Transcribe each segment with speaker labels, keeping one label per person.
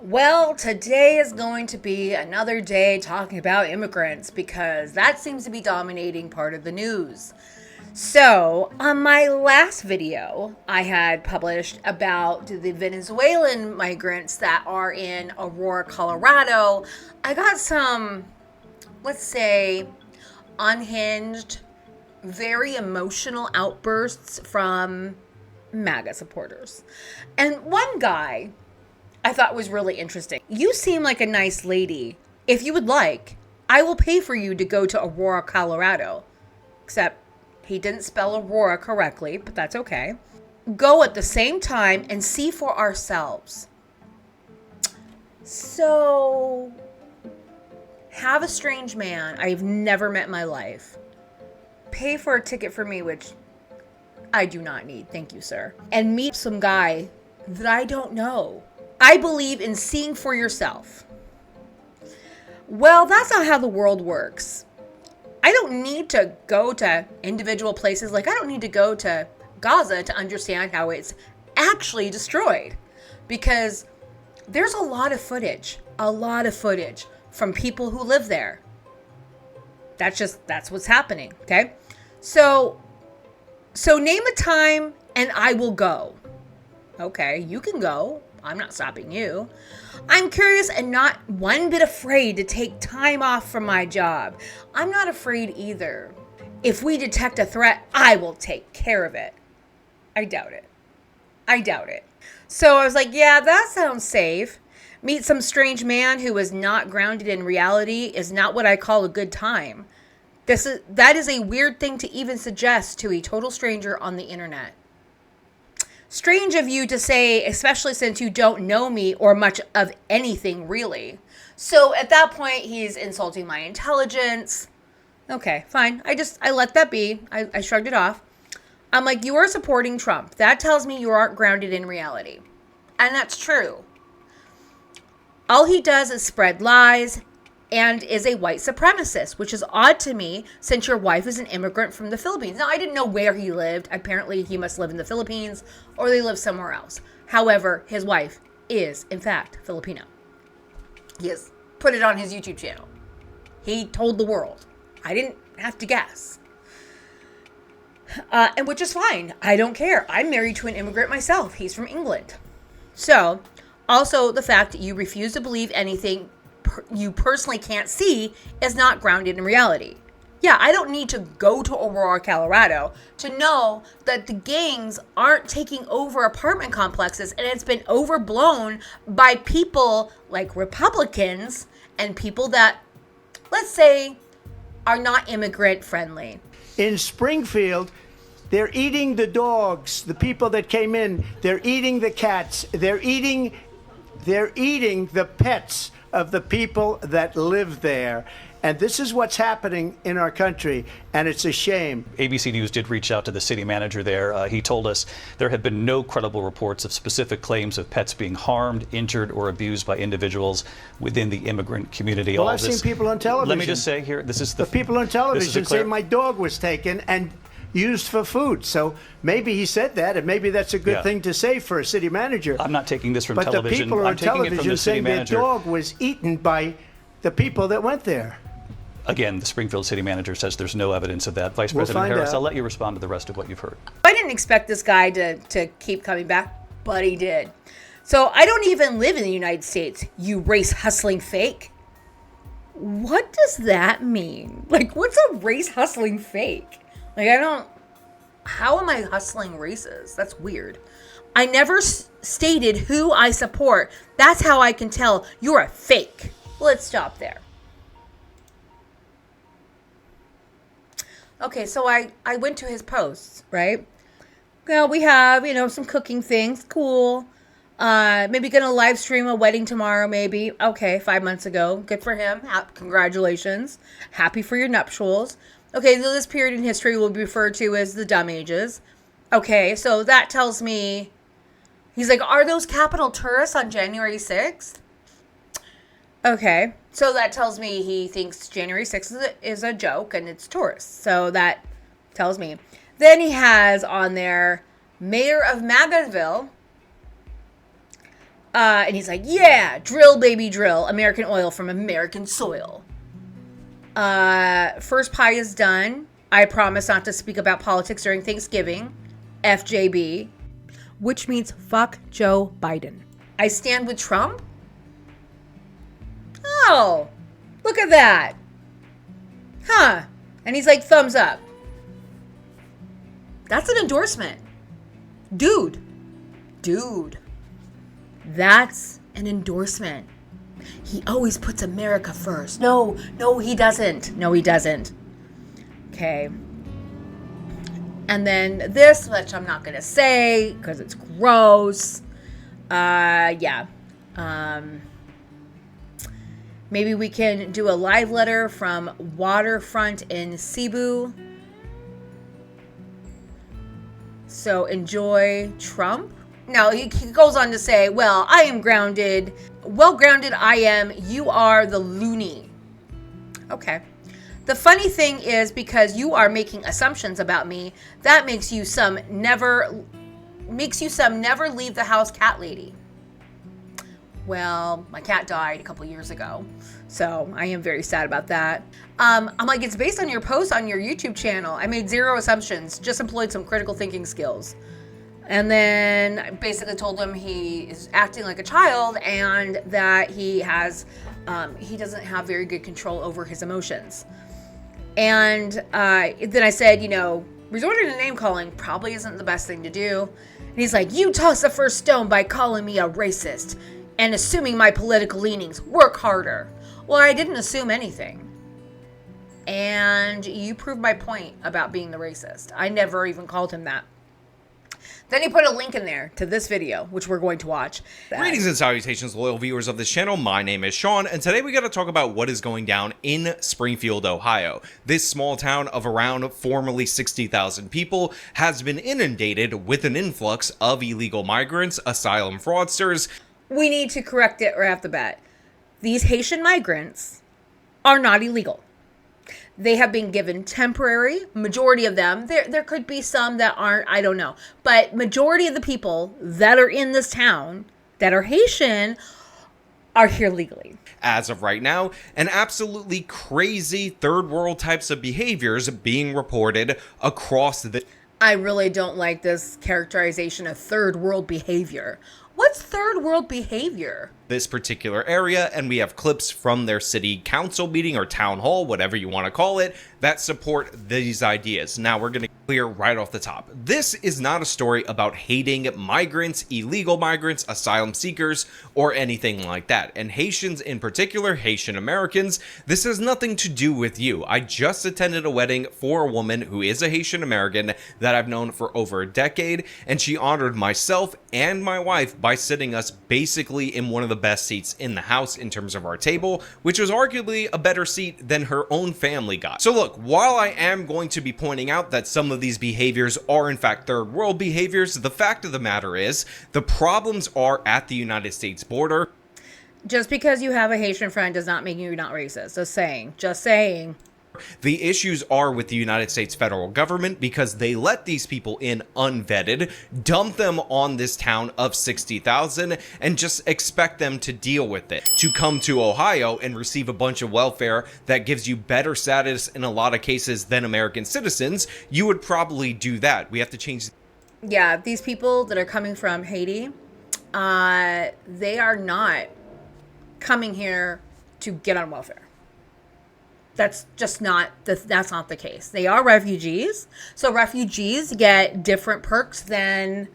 Speaker 1: Well, today is going to be another day talking about immigrants because that seems to be dominating part of the news. So, on my last video, I had published about the Venezuelan migrants that are in Aurora, Colorado. I got some, let's say, unhinged, very emotional outbursts from MAGA supporters. And one guy I thought was really interesting. You seem like a nice lady. If you would like, I will pay for you to go to Aurora, Colorado. Except he didn't spell Aurora correctly, but that's okay. Go at the same time and see for ourselves. So, have a strange man I've never met in my life pay for a ticket for me, which I do not need, thank you, sir, and meet some guy that I don't know. I believe in seeing for yourself. Well, that's not how the world works. I don't need to go to individual places. Like, I don't need to go to Gaza to understand how it's actually destroyed. Because there's a lot of footage from people who live there. That's what's happening, okay? So name a time and I will go. Okay, you can go. I'm not stopping you. I'm curious and not one bit afraid to take time off from my job. I'm not afraid either. If we detect a threat, I will take care of it. I doubt it. So I was like, yeah, that sounds safe. Meet some strange man who is not grounded in reality is not what I call a good time. That is a weird thing to even suggest to a total stranger on the internet. Strange of you to say, especially since you don't know me or much of anything really. So at that point, he's insulting my intelligence. Okay, fine. I let that be. I shrugged it off. I'm like, you are supporting Trump. That tells me you aren't grounded in reality. And that's true. All he does is spread lies and is a white supremacist, which is odd to me since your wife is an immigrant from the Philippines. Now, I didn't know where he lived. Apparently, he must live in the Philippines or they live somewhere else. However, his wife is, in fact, Filipino. He has put it on his YouTube channel. He told the world. I didn't have to guess. And which is fine. I don't care. I'm married to an immigrant myself. He's from England. So, also the fact that you refuse to believe anything you personally can't see is not grounded in reality. Yeah, I don't need to go to Aurora, Colorado to know that the gangs aren't taking over apartment complexes and it's been overblown by people like Republicans and people that, let's say, are not immigrant friendly.
Speaker 2: In Springfield, they're eating the dogs, the people that came in. They're eating the cats. They're eating the pets of the people that live there. And this is what's happening in our country, and it's a shame.
Speaker 3: ABC News did reach out to the city manager there. He told us there have been no credible reports of specific claims of pets being harmed, injured, or abused by individuals within the immigrant community.
Speaker 2: Well, I've seen people on television.
Speaker 3: Let me just say here, this is
Speaker 2: the people on television say my dog was taken and used for food. So maybe he said that, and maybe that's a good thing to say for a city manager.
Speaker 3: I'm not taking this from
Speaker 2: but
Speaker 3: television.
Speaker 2: But the people
Speaker 3: I'm
Speaker 2: on television saying their
Speaker 3: manager.
Speaker 2: dog was eaten by the people that went there.
Speaker 3: Again, the Springfield city manager says there's no evidence of that. Vice President Harris, I'll let you respond to the rest of what you've heard.
Speaker 1: I didn't expect this guy to keep coming back, but he did. So I don't even live in the United States, you race hustling fake. What does that mean? Like, what's a race hustling fake? Like, how am I hustling races? That's weird. I never stated who I support. That's how I can tell you're a fake. Let's stop there. Okay, so I went to his posts, right? Well, we have, some cooking things. Cool. Maybe gonna live stream a wedding tomorrow, maybe. Okay, 5 months ago. Good for him. Congratulations. Happy for your nuptials. Okay, so this period in history will be referred to as the dumb ages. Okay, so that tells me, he's like, are those Capitol tourists on January 6th? Okay, so that tells me he thinks January 6th is a joke and it's tourists. So that tells me. Then he has on there, Mayor of Magaville And he's like, yeah, drill, baby, drill. American oil from American soil. First pie is done. I promise not to speak about politics during Thanksgiving. FJB. Which means fuck Joe Biden. I stand with Trump? Oh, look at that. Huh. And he's like, thumbs up. That's an endorsement. Dude. That's an endorsement. He always puts America first. No, he doesn't. Okay. And then this, which I'm not going to say because it's gross. Yeah. Maybe we can do a live letter from Waterfront in Cebu. So enjoy Trump. Now, he goes on to say, well, I am grounded. Well grounded I am. You are the loony. Okay. The funny thing is, because you are making assumptions about me, that makes you some never leave the house cat lady. Well, my cat died a couple years ago, so I am very sad about that. I'm like, it's based on your post on your YouTube channel. I made zero assumptions, just employed some critical thinking skills. And then I basically told him he is acting like a child and that he doesn't have very good control over his emotions. And then I said, resorting to name calling probably isn't the best thing to do. And he's like, you toss the first stone by calling me a racist and assuming my political leanings. Work harder. Well, I didn't assume anything. And you proved my point about being the racist. I never even called him that. Then he put a link in there to this video, which we're going to watch.
Speaker 4: Greetings and salutations, loyal viewers of this channel. My name is Sean, and today we got to talk about what is going down in Springfield, Ohio. This small town of around formerly 60,000 people has been inundated with an influx of illegal migrants, asylum fraudsters.
Speaker 1: We need to correct it right off the bat. These Haitian migrants are not illegal. They have been given temporary, majority of them. There could be some that aren't, I don't know. But majority of the people that are in this town that are Haitian are here legally.
Speaker 4: As of right now, and absolutely crazy third world types of behaviors being reported across the...
Speaker 1: I really don't like this characterization of third world behavior. What's third world behavior?
Speaker 4: This particular area, and we have clips from their city council meeting or town hall, whatever you want to call it, that support these ideas. Now we're going to clear right off the top. This is not a story about hating migrants, illegal migrants, asylum seekers, or anything like that. And Haitians in particular, Haitian Americans, this has nothing to do with you. I just attended a wedding for a woman who is a Haitian American that I've known for over a decade, and she honored myself and my wife by sitting us basically in one of the best seats in the house in terms of our table, which was arguably a better seat than her own family got. So look, while I am going to be pointing out that some of these behaviors are in fact third world behaviors, the fact of the matter is the problems are at the United States border.
Speaker 1: Just because you have a Haitian friend does not make you not racist. Just saying.
Speaker 4: The issues are with the United States federal government because they let these people in unvetted, dump them on this town of 60,000, and just expect them to deal with it. To come to Ohio and receive a bunch of welfare that gives you better status in a lot of cases than American citizens, you would probably do that. We have to change.
Speaker 1: Yeah, these people that are coming from Haiti, they are not coming here to get on welfare. That's just not that's not the case. They are refugees. So refugees get different perks than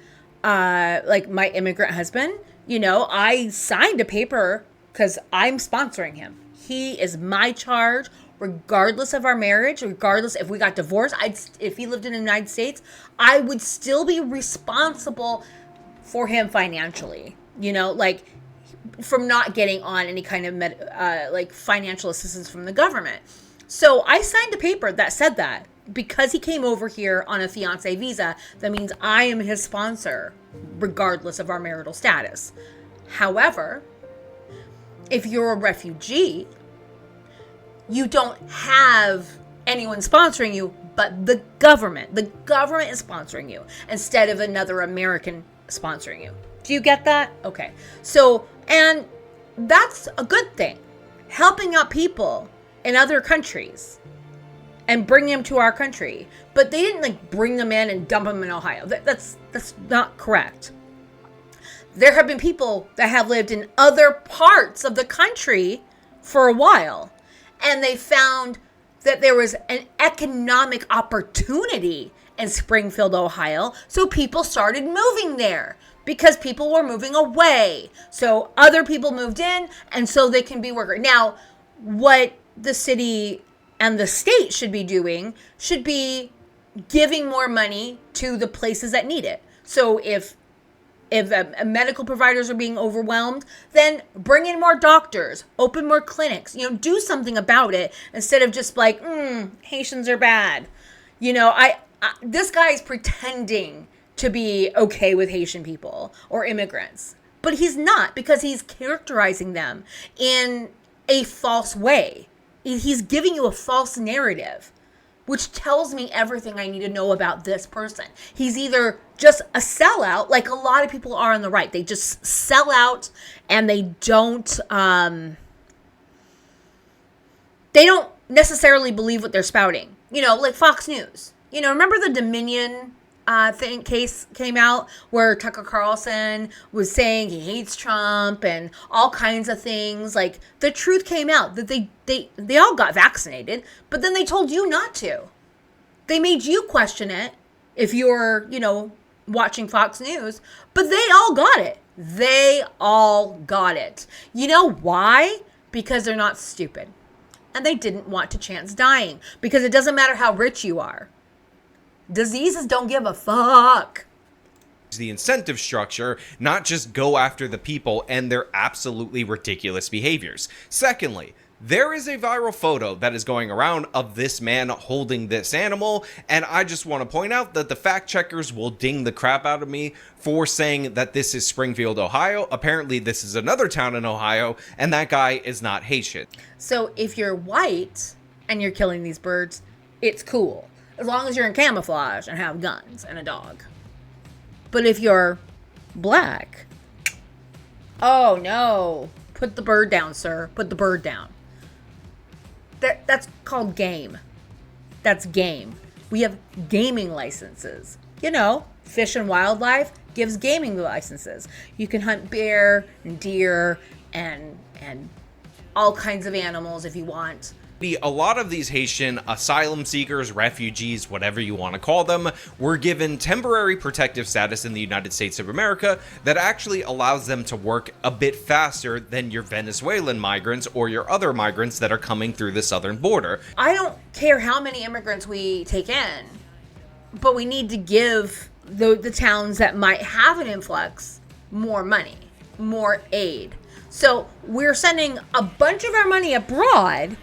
Speaker 1: like my immigrant husband. I signed a paper because I'm sponsoring him. He is my charge regardless of our marriage, regardless if we got divorced. If he lived in the United States, I would still be responsible for him financially. From not getting on any kind of financial assistance from the government. So I signed a paper that said that because he came over here on a fiancé visa, that means I am his sponsor regardless of our marital status. However, if you're a refugee, you don't have anyone sponsoring you but the government. The government is sponsoring you instead of another American sponsoring you. Do you get that? Okay. So, and that's a good thing. Helping out people in other countries and bring them to our country. But they didn't like bring them in and dump them in Ohio. That's not correct. There have been people that have lived in other parts of the country for a while, and they found that there was an economic opportunity in Springfield, Ohio. So people started moving there because people were moving away. So other people moved in, and so they can be workers. Now, what the city and the state should be doing should be giving more money to the places that need it. So if medical providers are being overwhelmed, then bring in more doctors, open more clinics, do something about it instead of just like, Haitians are bad. This guy is pretending to be okay with Haitian people or immigrants, but he's not, because he's characterizing them in a false way. He's giving you a false narrative, which tells me everything I need to know about this person. He's either just a sellout, like a lot of people are on the right. They just sell out and they don't necessarily believe what they're spouting. Like Fox News. Remember the Dominion case came out where Tucker Carlson was saying he hates Trump and all kinds of things. Like, the truth came out that they all got vaccinated, but then they told you not to. They made you question it if you're, watching Fox News, but they all got it. They all got it. You know why? Because they're not stupid. And they didn't want to chance dying, because it doesn't matter how rich you are. Diseases don't give a fuck.
Speaker 4: The incentive structure, not just go after the people and their absolutely ridiculous behaviors. Secondly, there is a viral photo that is going around of this man holding this animal, and I just want to point out that the fact checkers will ding the crap out of me for saying that this is Springfield, Ohio. Apparently this is another town in Ohio, and that guy is not Haitian.
Speaker 1: So if you're white and you're killing these birds, it's cool, as long as you're in camouflage and have guns and a dog. But if you're black, oh no, put the bird down, sir. Put the bird down. That's called game. That's game. We have gaming licenses. Fish and Wildlife gives gaming licenses. You can hunt bear and deer and all kinds of animals if you want.
Speaker 4: A lot of these Haitian asylum seekers, refugees, whatever you want to call them, were given temporary protective status in the United States of America that actually allows them to work a bit faster than your Venezuelan migrants or your other migrants that are coming through the southern border.
Speaker 1: I don't care how many immigrants we take in, but we need to give the towns that might have an influx more money, more aid. So we're sending a bunch of our money abroad,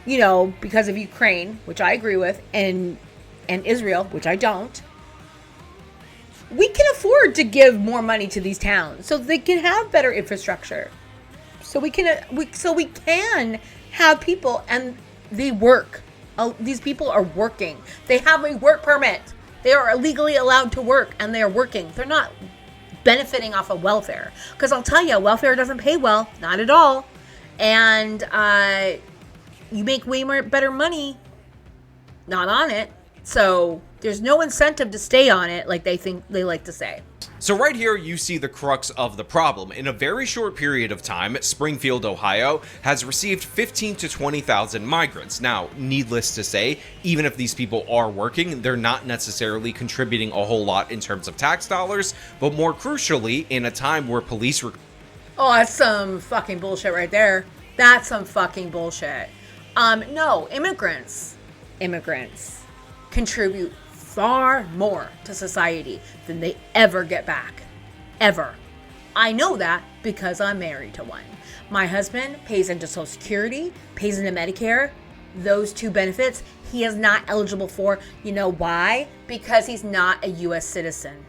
Speaker 1: because of Ukraine, which I agree with, and Israel, which I don't. We can afford to give more money to these towns so they can have better infrastructure. So we can have people, and they work. These people are working. They have a work permit. They are legally allowed to work, and they are working. They're not benefiting off of welfare. Because I'll tell you, welfare doesn't pay well, not at all. And you make way more better money not on it. So there's no incentive to stay on it, like they like to say.
Speaker 4: So right here you see the crux of the problem. In a very short period of time, Springfield, Ohio has received 15 to 20,000 migrants. Now, needless to say, even if these people are working, they're not necessarily contributing a whole lot in terms of tax dollars, but more crucially, in a time where police...
Speaker 1: Oh, that's some fucking bullshit right there. That's some fucking bullshit. No, immigrants contribute far more to society than they ever get back. Ever. I know that because I'm married to one. My husband pays into Social Security, pays into Medicare. Those two benefits he is not eligible for. You know why? Because he's not a U.S. citizen.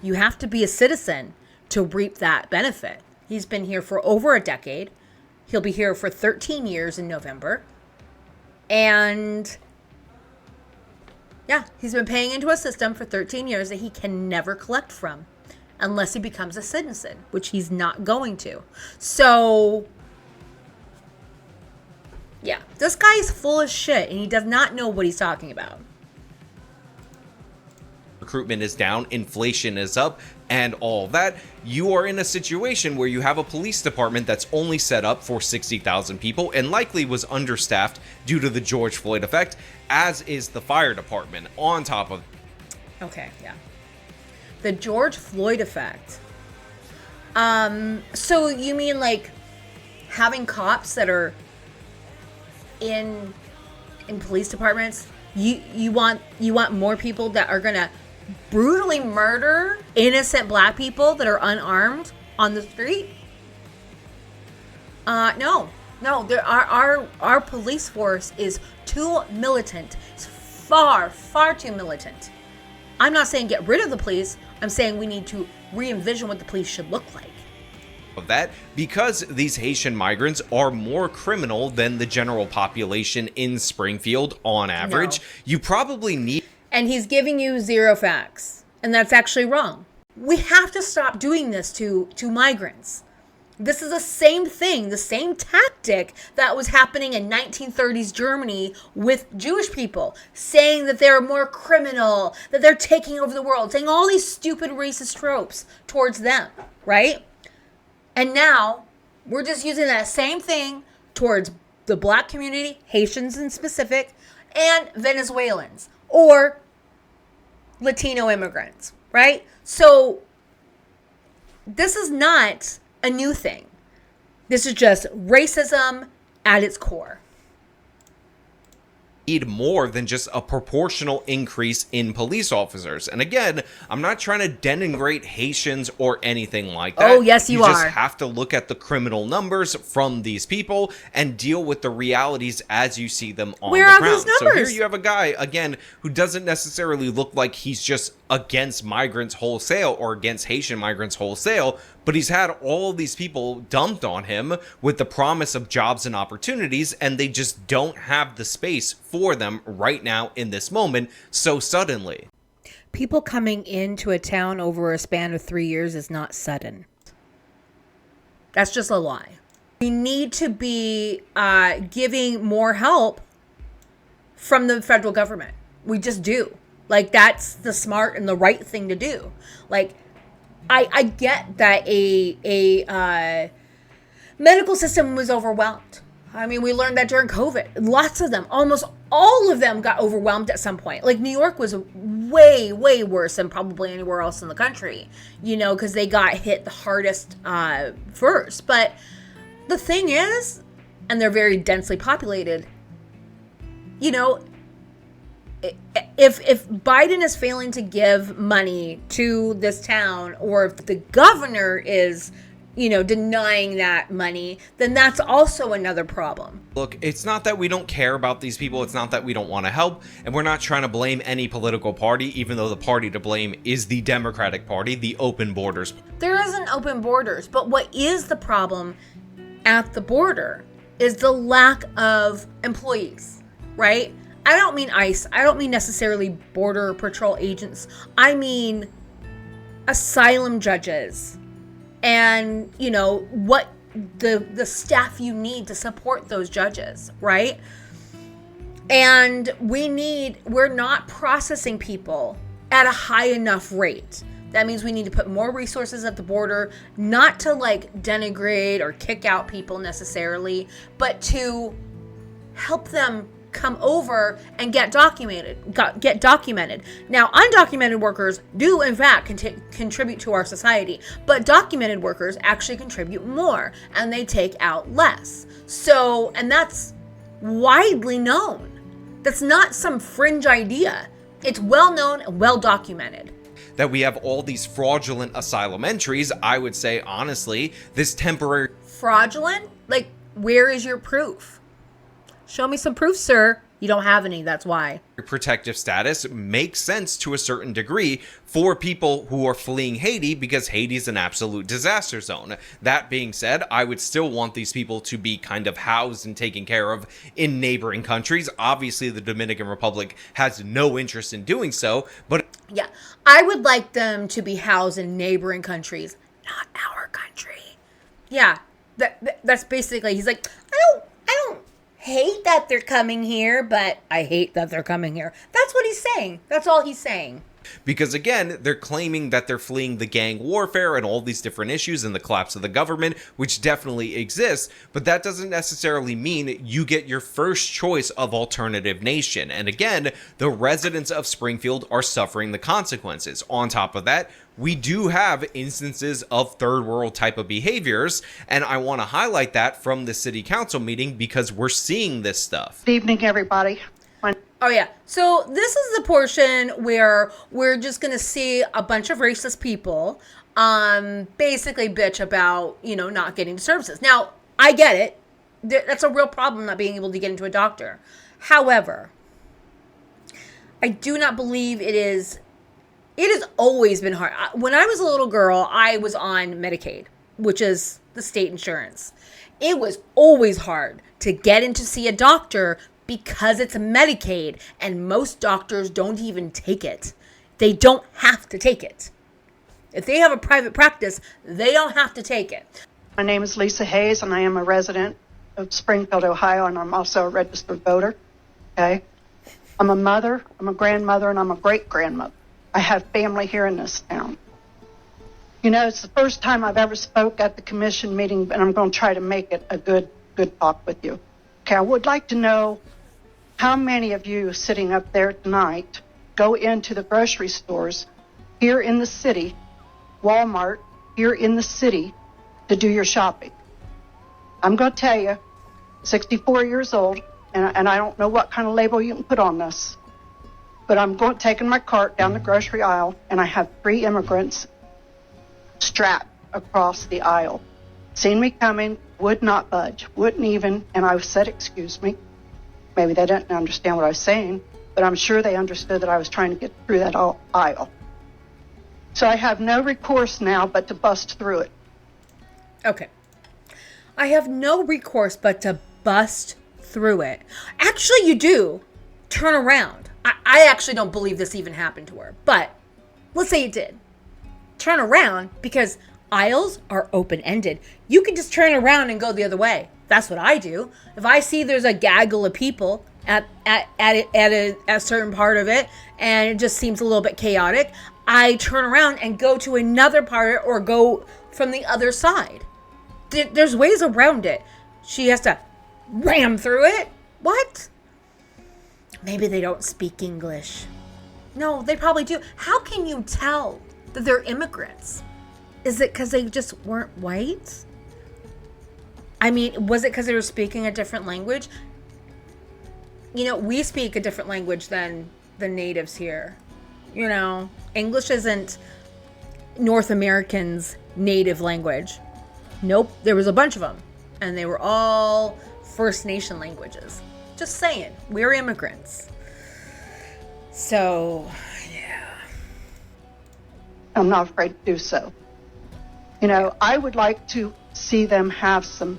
Speaker 1: You have to be a citizen to reap that benefit. He's been here for over a decade. He'll be here for 13 years in November. And yeah, he's been paying into a system for 13 years that he can never collect from unless he becomes a citizen, which he's not going to. So, yeah, this guy is full of shit and he does not know what he's talking about.
Speaker 4: Recruitment is down, inflation is up, and all that. You are in a situation where you have a police department that's only set up for 60,000 people and likely was understaffed due to the George Floyd effect, as is the fire department on top of.
Speaker 1: Okay, yeah. The George Floyd effect. So you mean like having cops that are in police departments? You want more people that are gonna brutally murder innocent black people that are unarmed on the street? No. Our police force is too militant. It's far too militant. I'm not saying get rid of the police. I'm saying we need to re-envision what the police should look like.
Speaker 4: Of that, because these Haitian migrants are more criminal than the general population in Springfield on average, you probably need.
Speaker 1: And he's giving you zero facts. And that's actually wrong. We have to stop doing this to migrants. This is the same thing, the same tactic that was happening in 1930s Germany with Jewish people, saying that they're more criminal, that they're taking over the world, saying all these stupid racist tropes towards them, right? And now we're just using that same thing towards the black community, Haitians in specific, and Venezuelans or Latino immigrants, right? So this is not a new thing. This is just racism at its core.
Speaker 4: Need more than just a proportional increase in police officers. And again, I'm not trying to denigrate Haitians or anything like that.
Speaker 1: Oh, yes, you are.
Speaker 4: You just have to look at the criminal numbers from these people and deal with the realities as you see them on the ground.
Speaker 1: Where are these numbers?
Speaker 4: So here you have a guy, again, who doesn't necessarily look like he's just against migrants wholesale or against Haitian migrants wholesale, but he's had all of these people dumped on him with the promise of jobs and opportunities, and they just don't have the space for them right now in this moment so suddenly.
Speaker 1: People coming into a town over a span of 3 years is not sudden. That's just a lie. We need to be giving more help from the federal government. We just do. Like, that's the smart and the right thing to do. Like, I get that a medical system was overwhelmed. I mean, we learned that during COVID. Lots of them, almost all of them got overwhelmed at some point. Like, New York was way worse than probably anywhere else in the country, you know, because they got hit the hardest first. But the thing is, and they're very densely populated, you know, if Biden is failing to give money to this town, or if the governor is, you know, denying that money, then that's also another problem.
Speaker 4: Look, it's not that we don't care about these people. It's not that we don't want to help. And we're not trying to blame any political party, even though the party to blame is the Democratic Party, the open borders.
Speaker 1: There isn't open borders. But what is the problem at the border is the lack of employees, right? I don't mean ICE. I don't mean necessarily border patrol agents. I mean asylum judges and, you know, what the staff you need to support those judges, right? And we're not processing people at a high enough rate. That means we need to put more resources at the border, not to like denigrate or kick out people necessarily, but to help them come over and get documented. Now, undocumented workers do in fact contribute to our society, but documented workers actually contribute more and they take out less. So, and that's widely known. That's not some fringe idea. It's well known and well documented.
Speaker 4: That we have all these fraudulent asylum entries. I would say, honestly, this temporary...
Speaker 1: Fraudulent? Like, where is your proof? Show me some proof, sir. You don't have any, that's why.
Speaker 4: Protective status makes sense to a certain degree for people who are fleeing Haiti, because Haiti is an absolute disaster zone. That being said, I would still want these people to be kind of housed and taken care of in neighboring countries. Obviously, the Dominican Republic has no interest in doing so, but...
Speaker 1: Yeah, I would like them to be housed in neighboring countries, not our country. Yeah, that's basically. He's like, I don't hate that they're coming here, but I hate that they're coming here. That's what he's saying. That's all he's saying.
Speaker 4: Because again, they're claiming that they're fleeing the gang warfare and all these different issues and the collapse of the government, which definitely exists, but that doesn't necessarily mean you get your first choice of alternative nation. And again, the residents of Springfield are suffering the consequences. On top of that, we do have instances of third world type of behaviors, and I want to highlight that from the city council meeting because we're seeing this stuff.
Speaker 5: Good evening, everybody.
Speaker 1: Oh, yeah. So this is the portion where we're just going to see a bunch of racist people basically bitch about, not getting services. Now, I get it. That's a real problem, not being able to get into a doctor. However, I do not believe it has always been hard. When I was a little girl, I was on Medicaid, which is the state insurance. It was always hard to get in to see a doctor because it's a Medicaid, and most doctors don't even take it. They don't have to take it. If they have a private practice, they don't have to take it.
Speaker 5: My name is Lisa Hayes, and I am a resident of Springfield, Ohio, and I'm also a registered voter. Okay? I'm a mother, I'm a grandmother, and I'm a great-grandmother. I have family here in this town. It's the first time I've ever spoke at the commission meeting, and I'm going to try to make it a good talk with you. Okay, I would like to know how many of you sitting up there tonight go into the grocery stores here in the city, Walmart, here in the city, to do your shopping. I'm going to tell you, 64 years old, and I don't know what kind of label you can put on this, but I'm taking my cart down the grocery aisle, and I have 3 immigrants strapped across the aisle. Seen me coming, would not budge, wouldn't even, and I said, excuse me. Maybe they didn't understand what I was saying, but I'm sure they understood that I was trying to get through that aisle. So I have no recourse now but to bust through it.
Speaker 1: Okay. I have no recourse but to bust through it. Actually, you do. Turn around. I actually don't believe this even happened to her, but let's say it did. Turn around because aisles are open-ended. You can just turn around and go the other way. That's what I do. If I see there's a gaggle of people at a certain part of it, and it just seems a little bit chaotic, I turn around and go to another part or go from the other side. There's ways around it. She has to ram through it? What? Maybe they don't speak English. No, they probably do. How can you tell that they're immigrants? Is it because they just weren't white? I mean, was it because they were speaking a different language? We speak a different language than the natives here. English isn't North Americans' native language. Nope, there was a bunch of them. And they were all First Nation languages. Just saying, we're immigrants. So, yeah.
Speaker 5: I'm not afraid to do so. I would like to see them have some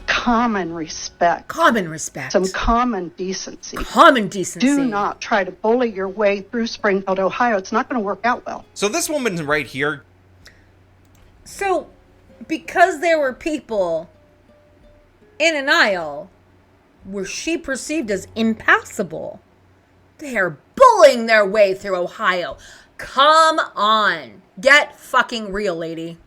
Speaker 5: common respect.
Speaker 1: Common respect.
Speaker 5: Some common decency.
Speaker 1: Common decency.
Speaker 5: Do not try to bully your way through Springfield, Ohio. It's not going to work out well.
Speaker 4: So this woman right here.
Speaker 1: So, because there were people in an aisle, were she perceived as impassable? They're bullying their way through Ohio. Come on. Get fucking real, lady.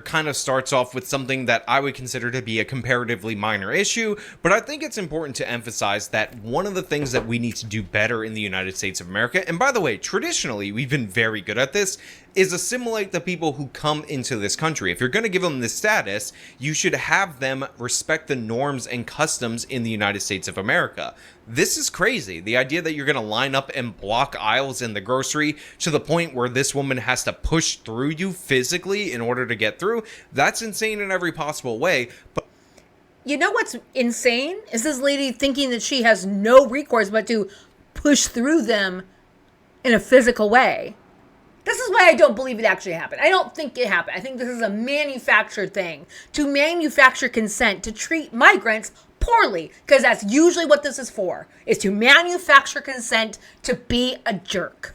Speaker 4: Kind of starts off with something that I would consider to be a comparatively minor issue, but I think it's important to emphasize that one of the things that we need to do better in the United States of America, and by the way, traditionally, we've been very good at this, is assimilate the people who come into this country. If you're going to give them this status, you should have them respect the norms and customs in the United States of America. This is crazy. The idea that you're going to line up and block aisles in the grocery to the point where this woman has to push through you physically in order to get through, that's insane in every possible way. But
Speaker 1: you know what's insane? Is this lady thinking that she has no recourse but to push through them in a physical way. This is why I don't believe it actually happened. I don't think it happened. I think this is a manufactured thing to manufacture consent to treat migrants poorly, because that's usually what this is for, is to manufacture consent to be a jerk.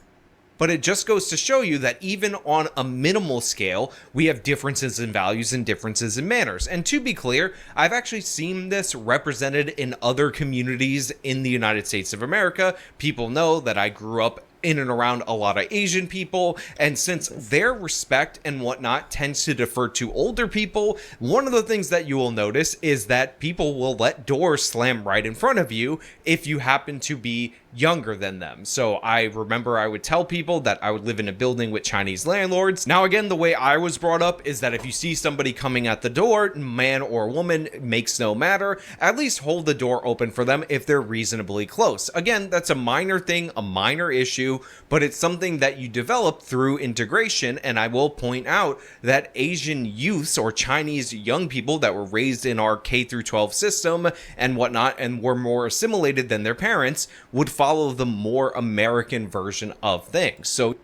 Speaker 4: But it just goes to show you that even on a minimal scale, we have differences in values and differences in manners. And to be clear, I've actually seen this represented in other communities in the United States of America. People know that I grew up in and around a lot of Asian people, and since their respect and whatnot tends to defer to older people, one of the things that you will notice is that people will let doors slam right in front of you if you happen to be younger than them. So I remember I would tell people that I would live in a building with Chinese landlords. Now again, the way I was brought up is that if you see somebody coming at the door, man or woman, makes no matter, at least hold the door open for them if they're reasonably close. Again, that's a minor thing, a minor issue, but it's something that you develop through integration. And I will point out that Asian youths or Chinese young people that were raised in our K through 12 system and whatnot and were more assimilated than their parents would follow the more American version of things. So,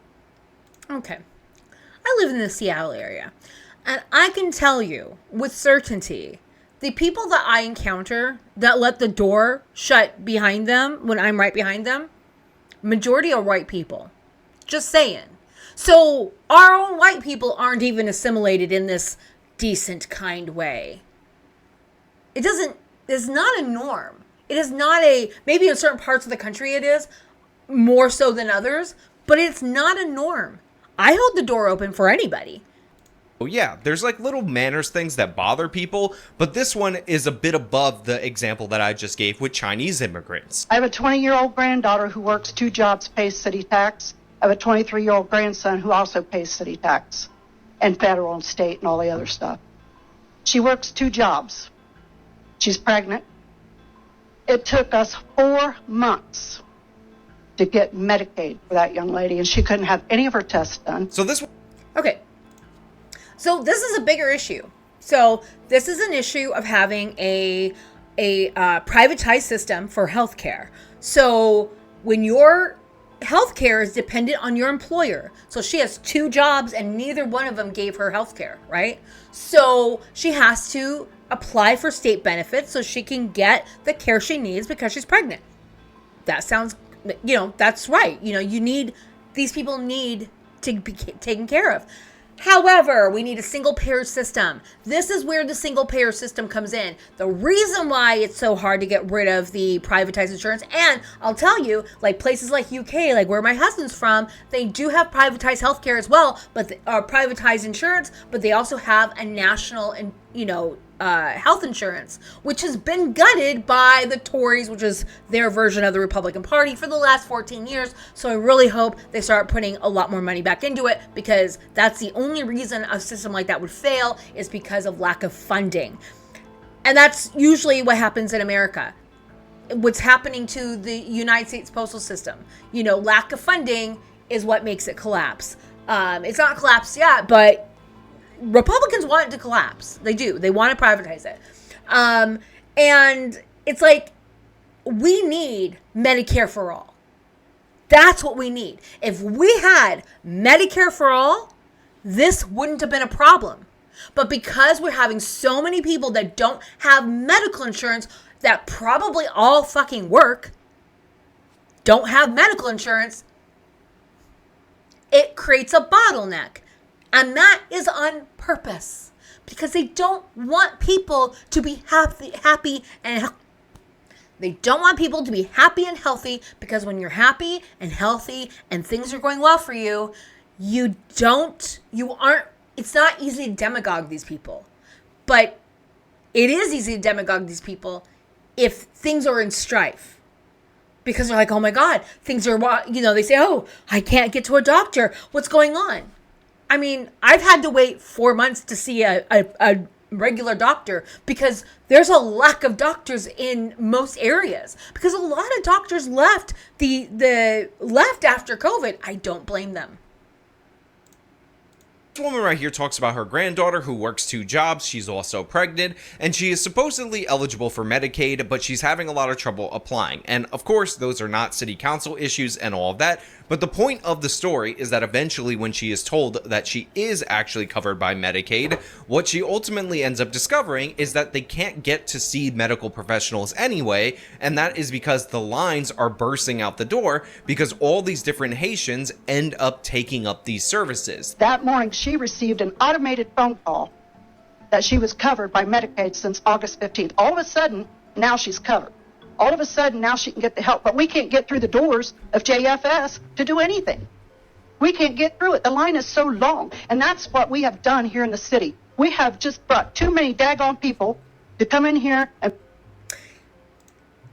Speaker 1: okay. I live in the Seattle area, and I can tell you with certainty, the people that I encounter that let the door shut behind them when I'm right behind them, majority are white people. Just saying. So our own white people aren't even assimilated in this decent, kind way. It's not a norm. It is not maybe in certain parts of the country it is, more so than others, but it's not a norm. I hold the door open for anybody.
Speaker 4: yeah, there's like little manners things that bother people, but this one is a bit above the example that I just gave with Chinese immigrants.
Speaker 5: I have a 20-year-old granddaughter who works 2 jobs, pays city tax. I have a 23-year-old grandson who also pays city tax and federal and state and all the other stuff. She works 2 jobs. She's pregnant. It took us 4 months to get Medicaid for that young lady, and she couldn't have any of her tests done.
Speaker 4: So this
Speaker 1: Okay. So this is a bigger issue. So this is an issue of having a privatized system for healthcare. So when your healthcare is dependent on your employer, so she has 2 jobs and neither one of them gave her healthcare, right? So she has to apply for state benefits so she can get the care she needs because she's pregnant. That sounds, that's right. These people need to be taken care of. However, we need a single payer system. This is where the single payer system comes in. The reason why it's so hard to get rid of the privatized insurance, and I'll tell you, like places like UK, like where my husband's from, they do have privatized healthcare as well, but privatized insurance, but they also have a national and health insurance, which has been gutted by the Tories, which is their version of the Republican Party, for the last 14 years. So I really hope they start putting a lot more money back into it, because that's the only reason a system like that would fail, is because of lack of funding. And that's usually what happens in America. What's happening to the United States postal system, lack of funding is what makes it collapse. It's not collapsed yet, but Republicans want it to collapse. They do. They want to privatize it. And it's like, we need Medicare for all. That's what we need. If we had Medicare for all, this wouldn't have been a problem. But because we're having so many people that don't have medical insurance, that probably all fucking work, don't have medical insurance, it creates a bottleneck. And that is on purpose, because they don't want people to be happy and healthy. They don't want people to be happy and healthy, because when you're happy and healthy and things are going well for you, it's not easy to demagogue these people. But it is easy to demagogue these people if things are in strife. Because they're like, oh my God, things are, they say, oh, I can't get to a doctor. What's going on? I mean, I've had to wait 4 months to see a regular doctor, because there's a lack of doctors in most areas, because a lot of doctors left left after COVID. I don't blame them.
Speaker 4: This woman right here talks about her granddaughter who works 2 jobs. She's also pregnant, and she is supposedly eligible for Medicaid, but she's having a lot of trouble applying. And of course, those are not city council issues and all of that, But the point of the story is that eventually when she is told that she is actually covered by Medicaid, what she ultimately ends up discovering is that they can't get to see medical professionals anyway, and that is because the lines are bursting out the door because all these different Haitians end up taking up these services.
Speaker 5: That morning, she received an automated phone call that she was covered by Medicaid since August 15th. All of a sudden, now she's covered. All of a sudden, now she can get the help. But we can't get through the doors of JFS to do anything. We can't get through it. The line is so long. And that's what we have done here in the city. We have just brought too many daggone people to come in here and...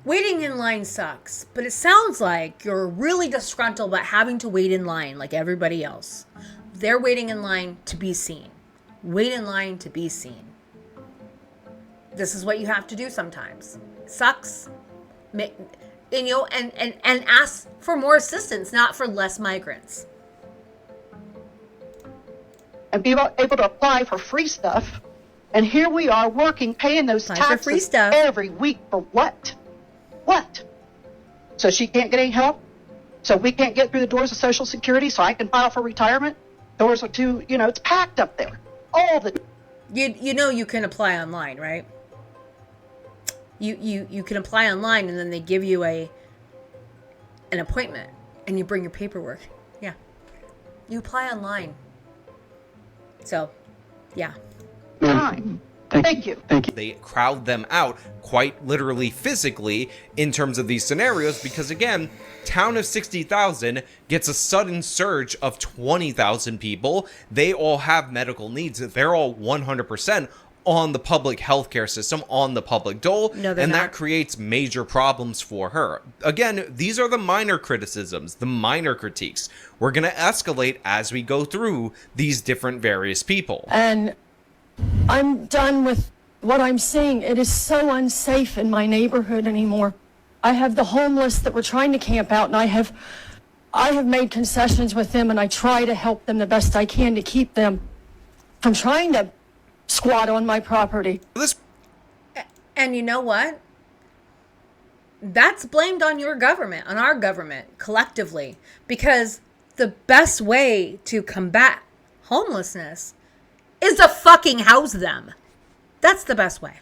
Speaker 1: Waiting in line sucks, but it sounds like you're really disgruntled about having to wait in line like everybody else. They're waiting in line to be seen. Wait in line to be seen. This is what you have to do sometimes. It sucks. And ask for more assistance, not for less migrants.
Speaker 5: And be able to apply for free stuff. And here we are working, paying those
Speaker 1: Apply for free
Speaker 5: taxes
Speaker 1: stuff.
Speaker 5: every week for what? What? So she can't get any help? So we can't get through the doors of Social Security so I can file for retirement? Doors are too, it's packed up there. All the...
Speaker 1: You know you can apply online, right? You can apply online and then they give you an appointment and you bring your paperwork. Yeah. You apply online. So, yeah.
Speaker 5: time. Thank you.
Speaker 4: They crowd them out quite literally physically in terms of these scenarios because, again, town of 60,000 gets a sudden surge of 20,000 people. They all have medical needs. They're all 100% on the public healthcare system, on the public dole,
Speaker 1: No, they're
Speaker 4: and
Speaker 1: not.
Speaker 4: that creates major problems for her. Again, these are the minor criticisms, the minor critiques. We're going to escalate as we go through these different various people.
Speaker 6: And I'm done with what I'm seeing. It is so unsafe in my neighborhood anymore. I have the homeless that were trying to camp out, and I have made concessions with them, and I try to help them the best I can to keep them from trying to squat on my property.
Speaker 1: And you know what? That's blamed on your government, on our government, collectively. Because the best way to combat homelessness is to fucking house them. That's the best way.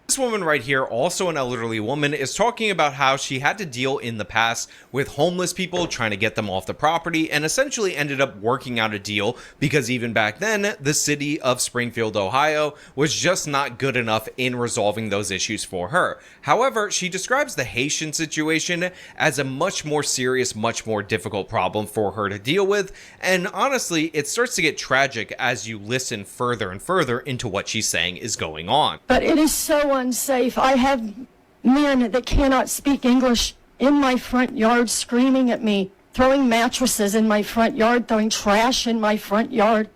Speaker 4: This woman right here, also an elderly woman, is talking about how she had to deal in the past with homeless people trying to get them off the property and essentially ended up working out a deal because even back then, the city of Springfield, Ohio was just not good enough in resolving those issues for her. However, she describes the Haitian situation as a much more serious, much more difficult problem for her to deal with, and honestly, it starts to get tragic as you listen further and further into what she's saying is going on.
Speaker 6: But it is so unsafe. I have men that cannot speak English in my front yard screaming at me, throwing mattresses in my front yard, throwing trash in my front yard.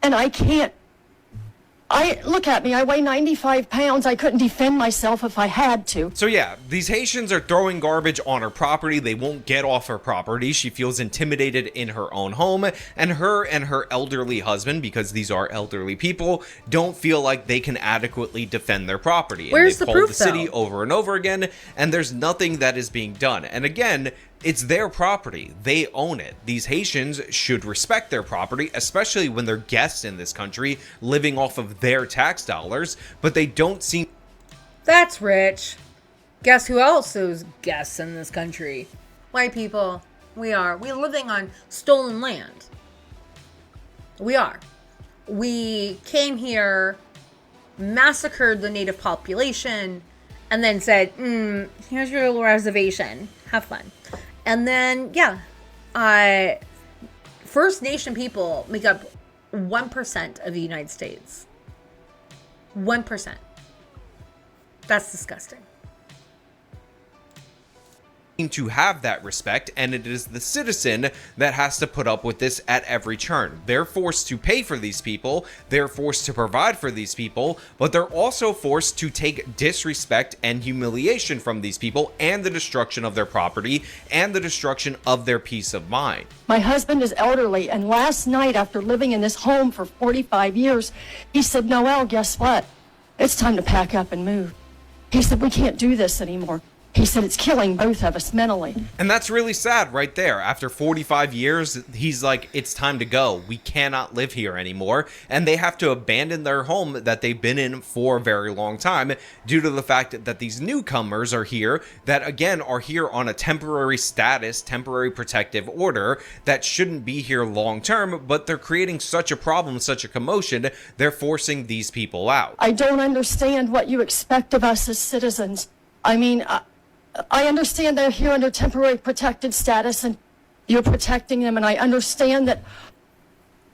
Speaker 6: And I can't. Look at me, I weigh 95 pounds. I couldn't defend myself if I had to.
Speaker 4: So yeah, these Haitians are throwing garbage on her property. They won't get off her property. She feels intimidated in her own home, and her elderly husband, because these are elderly people, don't feel like they can adequately defend their property.
Speaker 1: Where's
Speaker 4: and
Speaker 1: the
Speaker 4: they've called
Speaker 1: proof,
Speaker 4: the city
Speaker 1: though?
Speaker 4: over and over again, and there's nothing that is being done. And again, it's their property. They own it. These Haitians should respect their property, especially when they're guests in this country, living off of their tax dollars, but they don't seem...
Speaker 1: That's rich. Guess who else is guests in this country? White people. We are. We're living on stolen land. We are. We came here, massacred the native population, and then said, here's your little reservation. Have fun. And then, First Nation people make up 1% of the United States. 1%. That's disgusting.
Speaker 4: to have that respect, and it is the citizen that has to put up with this at every turn. They're forced to pay for these people, they're forced to provide for these people, but they're also forced to take disrespect and humiliation from these people and the destruction of their property and the destruction of their peace of mind.
Speaker 6: My husband is elderly, and last night, after living in this home for 45 years, he said, "Noelle, guess what? It's time to pack up and move." He said, "We can't do this anymore." He said it's killing both of us mentally.
Speaker 4: And that's really sad right there. After 45 years, he's like, it's time to go. We cannot live here anymore. And they have to abandon their home that they've been in for a very long time due to the fact that these newcomers are here that, again, are here on a temporary status, temporary protective order that shouldn't be here long term, but they're creating such a problem, such a commotion, they're forcing these people out.
Speaker 6: I don't understand what you expect of us as citizens. I mean, I understand they're here under temporary protected status and you're protecting them, and I understand that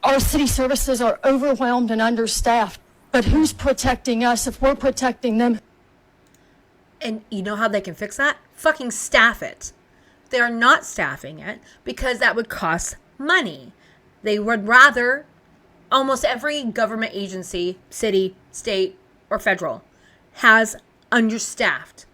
Speaker 6: our city services are overwhelmed and understaffed, but who's protecting us if we're protecting them?
Speaker 1: And you know how they can fix that? Fucking staff it. They're not staffing it because that would cost money. They would rather, almost every government agency, city, state, or federal, has understaffed.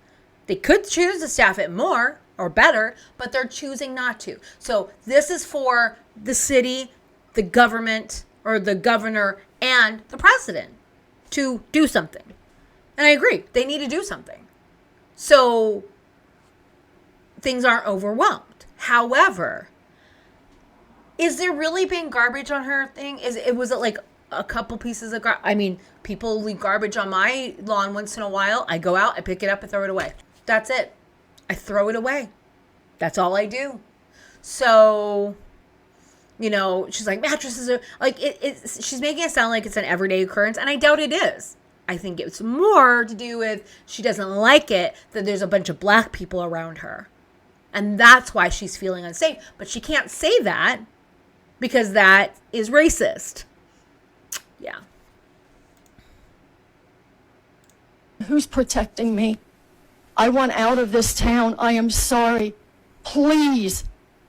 Speaker 1: They could choose to staff it more or better, but they're choosing not to. So this is for the city, the government, or the governor, and the president to do something. And I agree, they need to do something. So things aren't overwhelmed. However, is there really being garbage on her thing? Was it like a couple pieces of garbage? I mean, people leave garbage on my lawn once in a while. I go out, I pick it up, and throw it away. That's it. I throw it away. That's all I do. So, you know, she's like, mattresses are like, she's making it sound like it's an everyday occurrence, and I doubt it is. I think it's more to do with she doesn't like it that there's a bunch of black people around her. And that's why she's feeling unsafe. But she can't say that because that is racist. Yeah.
Speaker 6: Who's protecting me? I want out of this town. I am sorry. Please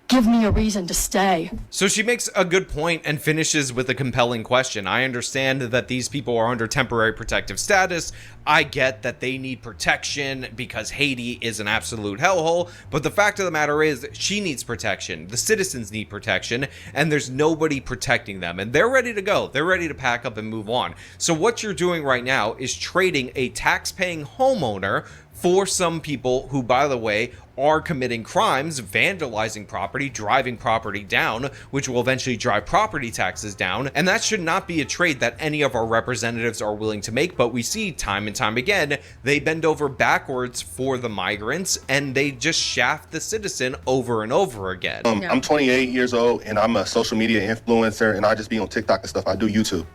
Speaker 6: give me a reason to stay.
Speaker 4: So she makes a good point and finishes with a compelling question. I understand that these people are under temporary protective status. I get that they need protection because Haiti is an absolute hellhole. But the fact of the matter is she needs protection. The citizens need protection, and there's nobody protecting them. And they're ready to go. They're ready to pack up and move on. So what you're doing right now is trading a tax-paying homeowner for some people who, by the way, are committing crimes, vandalizing property, driving property down, which will eventually drive property taxes down. And that should not be a trade that any of our representatives are willing to make. But we see time and time again, they bend over backwards for the migrants and they just shaft the citizen over and over again.
Speaker 7: I'm 28 years old and I'm a social media influencer and I just be on TikTok and stuff. I do YouTube.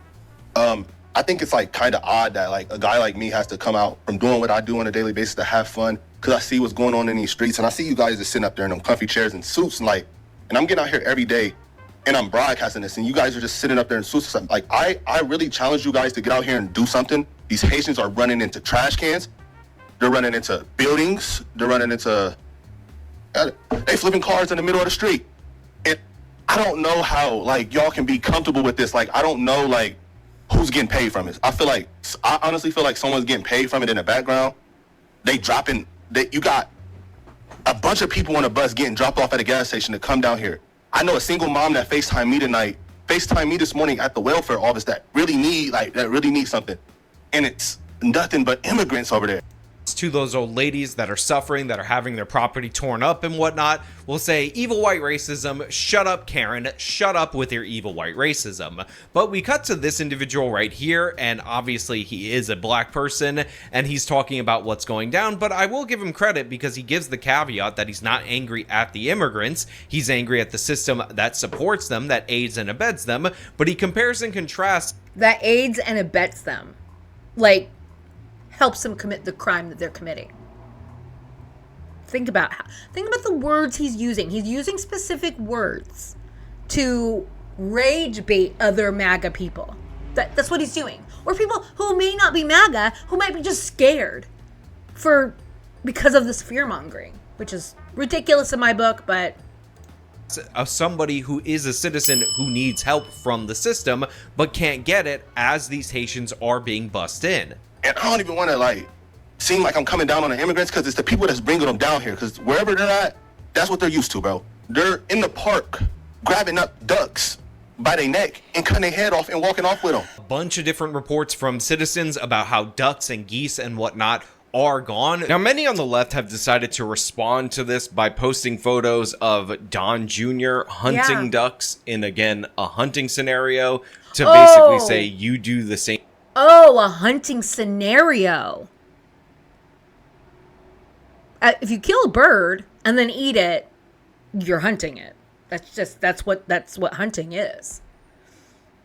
Speaker 7: I think it's like kind of odd that like a guy like me has to come out from doing what I do on a daily basis to have fun, because I see what's going on in these streets and I see you guys just sitting up there in them comfy chairs and suits and like, and I'm getting out here every day and I'm broadcasting this and you guys are just sitting up there in suits and stuff. Like I really challenge you guys to get out here and do something. These Haitians are running into trash cans. They're running into buildings. They're running into, they flipping cars in the middle of the street. And I don't know how like y'all can be comfortable with this. Like, I don't know like, who's getting paid from it? I honestly feel like someone's getting paid from it in the background. You got a bunch of people on a bus getting dropped off at a gas station to come down here. I know a single mom that FaceTimed me this morning at the welfare office that really need something. And it's nothing but immigrants over there.
Speaker 4: To those old ladies that are suffering, that are having their property torn up and whatnot, will say, evil white racism, shut up, Karen, shut up with your evil white racism. But we cut to this individual right here, and obviously he is a black person, and he's talking about what's going down, but I will give him credit because he gives the caveat that he's not angry at the immigrants, he's angry at the system that supports them, that aids and abets them, but he compares and contrasts.
Speaker 1: That aids and abets them. Like, helps them commit the crime that they're committing. Think about the words he's using. He's using specific words to rage bait other MAGA people. That's what he's doing. Or people who may not be MAGA, who might be just scared because of this fear mongering, which is ridiculous in my book, but
Speaker 4: Of somebody who is a citizen who needs help from the system but can't get it as these Haitians are being bussed in.
Speaker 7: And I don't even want to like seem like I'm coming down on the immigrants, because it's the people that's bringing them down here, because wherever they're at, that's what they're used to, bro. They're in the park grabbing up ducks by their neck and cutting their head off and walking off with them.
Speaker 4: A bunch of different reports from citizens about how ducks and geese and whatnot are gone. Now, many on the left have decided to respond to this by posting photos of Don Jr. hunting ducks in, again, a hunting scenario to basically say, you do the same.
Speaker 1: Oh, a hunting scenario. If you kill a bird and then eat it, you're hunting it. That's what hunting is.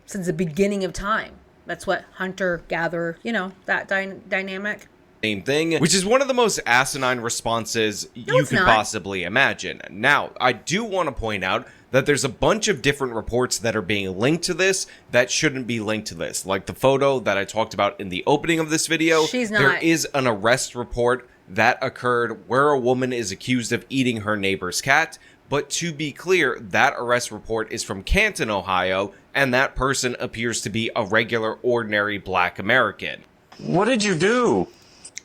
Speaker 1: Since the beginning of time. That's what hunter-gatherer, that dynamic.
Speaker 4: Same thing, which is one of the most asinine responses you could possibly imagine. Now, I do want to point out that there's a bunch of different reports that are being linked to this that shouldn't be linked to this. Like the photo that I talked about in the opening of this video. There is an arrest report that occurred where a woman is accused of eating her neighbor's cat. But to be clear, that arrest report is from Canton, Ohio, and that person appears to be a regular, ordinary black American.
Speaker 8: What did you do?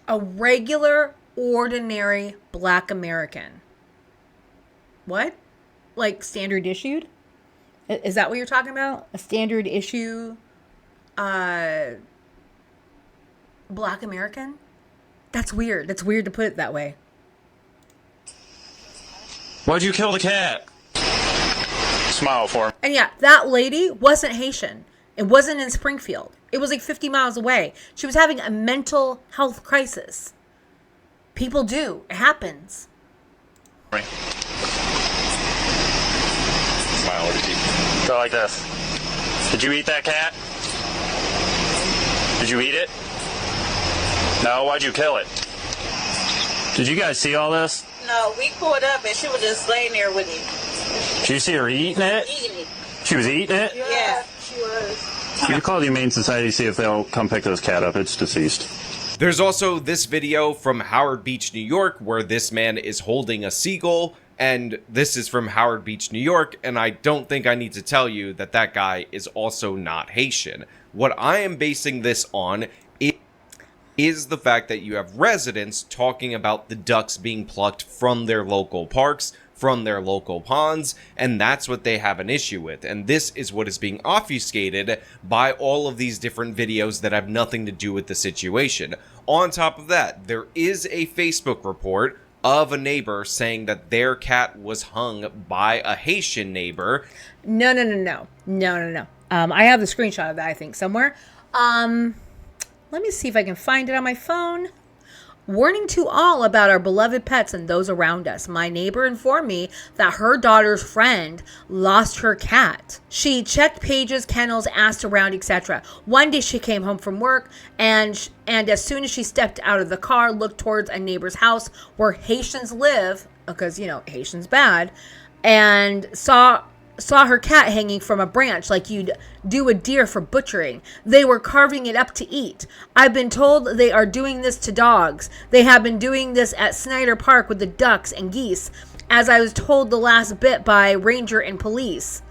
Speaker 1: A regular, ordinary black American. What? Like standard issued? Is that what you're talking about? A standard issue black American? That's weird. That's weird to put it that way.
Speaker 8: Why'd you kill the cat? Smile for him.
Speaker 1: And yeah, that lady wasn't Haitian. It wasn't in Springfield. It was like 50 miles away. She was having a mental health crisis. People do. It happens.
Speaker 8: Smile with your teeth. Go like this. Did you eat that cat? Did you eat it? No, why'd you kill it? Did you guys see all this?
Speaker 9: No, we pulled up and she was just laying there with it.
Speaker 8: Did you see her eating it?
Speaker 9: Eating it.
Speaker 8: She was eating it?
Speaker 9: Yeah, she was.
Speaker 8: You call the Humane Society, see if they'll come pick this cat up. It's deceased.
Speaker 4: There's also this video from Howard Beach, New York, where this man is holding a seagull. And this is from Howard Beach, New York. And I don't think I need to tell you that that guy is also not Haitian. What I am basing this on is the fact that you have residents talking about the ducks being plucked from their local parks, from their local ponds, and that's what they have an issue with. And this is what is being obfuscated by all of these different videos that have nothing to do with the situation. On top of that, there is a Facebook report of a neighbor saying that their cat was hung by a Haitian neighbor.
Speaker 1: No. I have the screenshot of that, I think, somewhere. Let me see if I can find it on my phone. Warning to all about our beloved pets and those around us. My neighbor informed me that her daughter's friend lost her cat. She checked pages, kennels, asked around, etc. One day she came home from work and as soon as she stepped out of the car, looked towards a neighbor's house where Haitians live, because, Haitians bad, and saw her cat hanging from a branch like you'd do a deer for butchering. They were carving it up to eat. I've been told they are doing this to dogs. They have been doing this at Snyder Park with the ducks and geese, as I was told the last bit by ranger and police.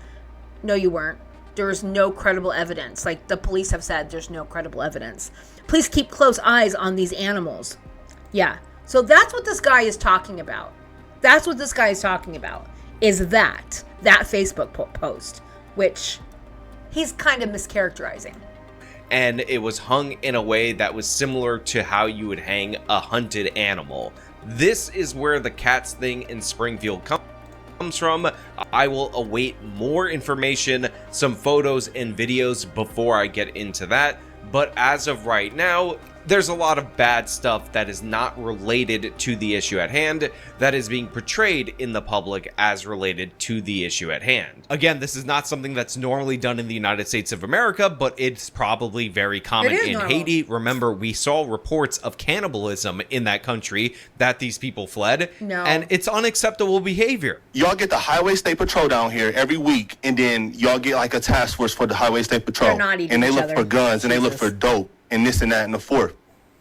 Speaker 1: No, you weren't. There's no credible evidence. Like the police have said, there's no credible evidence. Please keep close eyes on these animals. Yeah. So that's what this guy is talking about. Is that Facebook post, which he's kind of mischaracterizing.
Speaker 4: And it was hung in a way that was similar to how you would hang a hunted animal. This is where the cats thing in Springfield comes from. I will await more information, some photos and videos before I get into that. But as of right now, there's a lot of bad stuff that is not related to the issue at hand that is being portrayed in the public as related to the issue at hand. Again, this is not something that's normally done in the United States of America, but it's probably very common in Haiti. Remember, we saw reports of cannibalism in that country that these people fled, and it's unacceptable behavior.
Speaker 7: Y'all get the Highway State Patrol down here every week, and then y'all get like a task force for the Highway State Patrol.
Speaker 1: They're not eating
Speaker 7: and they
Speaker 1: each
Speaker 7: look
Speaker 1: other.
Speaker 7: for guns, and they look for dope, and this and that and the fourth.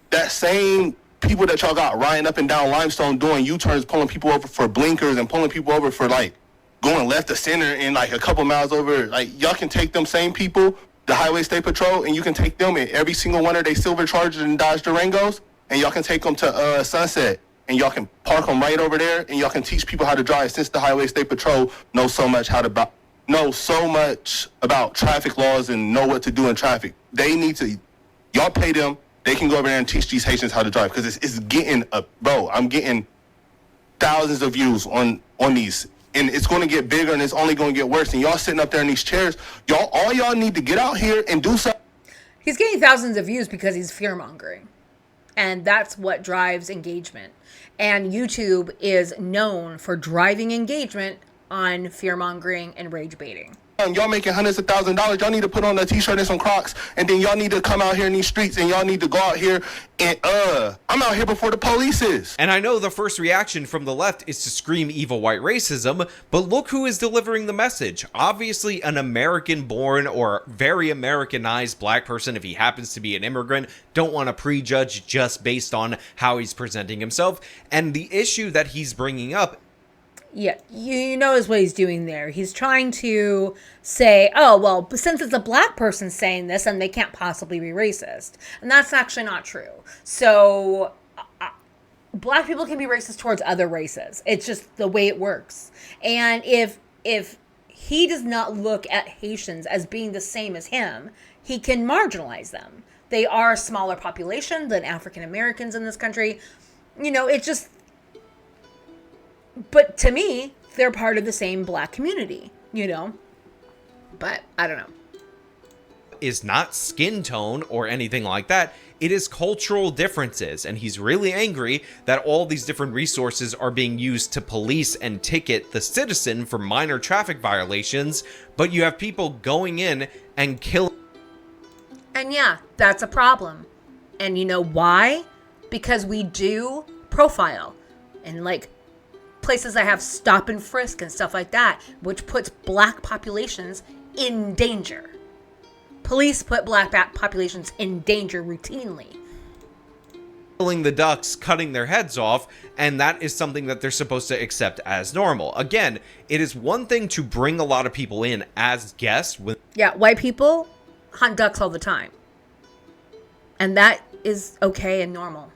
Speaker 7: That same people that y'all got riding up and down Limestone doing U-turns, pulling people over for blinkers and pulling people over for like going left to center and like a couple miles over, like y'all can take them same people, the Highway State Patrol, and you can take them in every single one of their silver Chargers and Dodge Durangos, and y'all can take them to Sunset, and y'all can park them right over there, and y'all can teach people how to drive, since the Highway State Patrol knows so much about traffic laws and know what to do in traffic. They need to, y'all pay them they can go over there and teach these Haitians how to drive, because it's getting bro, I'm getting thousands of views on these, and it's going to get bigger, and it's only going to get worse. And y'all sitting up there in these chairs, all y'all need to get out here and do something.
Speaker 1: He's getting thousands of views because he's fear-mongering. And that's what drives engagement. And YouTube is known for driving engagement on fear-mongering and rage baiting.
Speaker 7: Y'all making hundreds of thousands of dollars. Y'all need to put on a t-shirt and some Crocs, and then y'all need to come out here in these streets, and y'all need to go out here and I'm out here before the police is.
Speaker 4: And I know the first reaction from the left is to scream evil white racism, but look who is delivering the message. Obviously an American-born or very Americanized black person, if he happens to be an immigrant. Don't want to prejudge just based on how he's presenting himself. And the issue that he's bringing up,
Speaker 1: yeah, you notice what he's doing there. He's trying to say, oh, well, since it's a black person saying this, and they can't possibly be racist. And that's actually not true. So black people can be racist towards other races. It's just the way it works. And if he does not look at Haitians as being the same as him, he can marginalize them. They are a smaller population than African Americans in this country. You know, it just... But to me, they're part of the same black community, you know? But I don't know.
Speaker 4: Is not skin tone or anything like that. It is cultural differences. And he's really angry that all these different resources are being used to police and ticket the citizen for minor traffic violations. But you have people going in and killing.
Speaker 1: And yeah, that's a problem. And you know why? Because we do profile. And like, places that have stop and frisk and stuff like that, which puts black populations in danger. Police put black populations in danger routinely.
Speaker 4: Killing the ducks, cutting their heads off, and that is something that they're supposed to accept as normal. Again, it is one thing to bring a lot of people in as guests.
Speaker 1: Yeah, white people hunt ducks all the time. And that is okay and normal.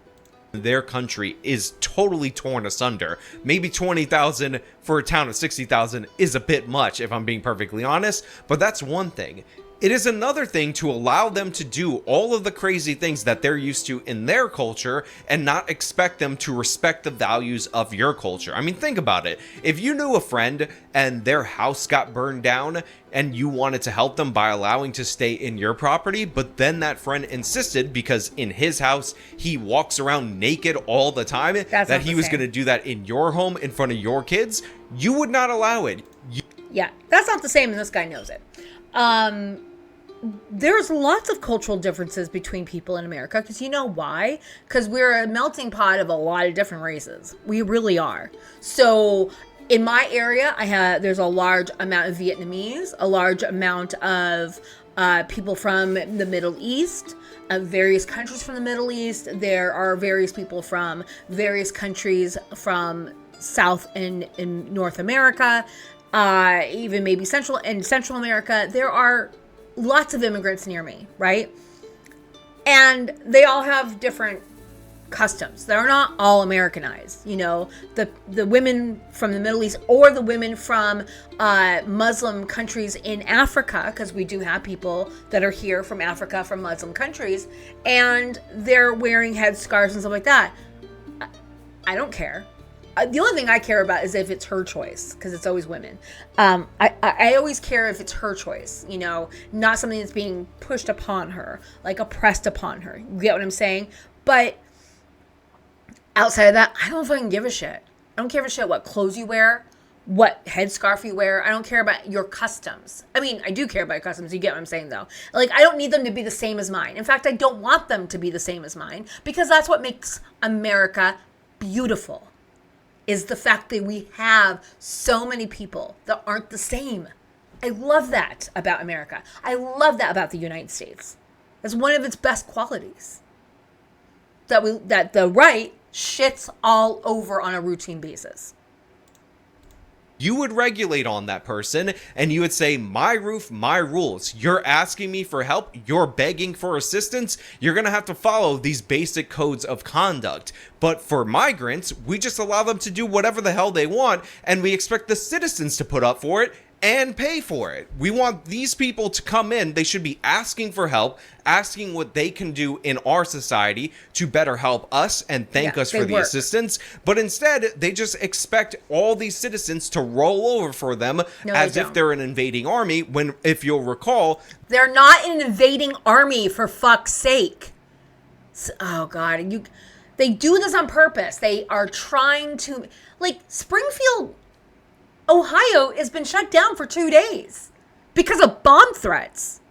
Speaker 4: Their country is totally torn asunder. Maybe 20,000 for a town of 60,000 is a bit much, if I'm being perfectly honest, but that's one thing. It is another thing to allow them to do all of the crazy things that they're used to in their culture and not expect them to respect the values of your culture. I mean, think about it. If you knew a friend and their house got burned down and you wanted to help them by allowing to stay in your property, but then that friend insisted because in his house he walks around naked all the time, that he was going to do that in your home in front of your kids, you would not allow it.
Speaker 1: Yeah, that's not the same, and this guy knows it. There's lots of cultural differeces between people in America, because you know why? Because we're a melting pot of a lot of different races. We really are. So in my area, there's a large amount of Vietnamese, a large amount of people from the Middle East, various countries from the Middle East. There are various people from various countries from South and North America, even maybe Central America. There are lots of immigrants near me, right? And they all have different customs. They're not all Americanized. You know, the women from the Middle East or the women from Muslim countries in Africa, because we do have people that are here from Africa, from Muslim countries, and they're wearing headscarves and stuff like that. I don't care. The only thing I care about is if it's her choice, because it's always women. I always care if it's her choice, you know, not something that's being pushed upon her, like oppressed upon her. You get what I'm saying? But outside of that, I don't fucking give a shit. I don't give a shit what clothes you wear, what headscarf you wear. I don't care about your customs. I mean, I do care about your customs. You get what I'm saying, though. Like, I don't need them to be the same as mine. In fact, I don't want them to be the same as mine, because that's what makes America beautiful. Is the fact that we have so many people that aren't the same. I love that about America. I love that about the United States. That's one of its best qualities. That the right shits all over on a routine basis.
Speaker 4: You would regulate on that person and you would say, my roof, my rules. You're asking me for help. You're begging for assistance. You're going to have to follow these basic codes of conduct. But for migrants, we just allow them to do whatever the hell they want, and we expect the citizens to put up for it. and pay for it. We want these people to come in. They should be asking for help, asking what they can do in our society to better help us and thank us for the assistance. But instead, they just expect all these citizens to roll over for them as if they're an invading army, when, if you'll recall,
Speaker 1: they're not an invading army, for fuck's sake. Oh, God. They do this on purpose. They are trying to... Like, Springfield, Ohio has been shut down for 2 days because of bomb threats.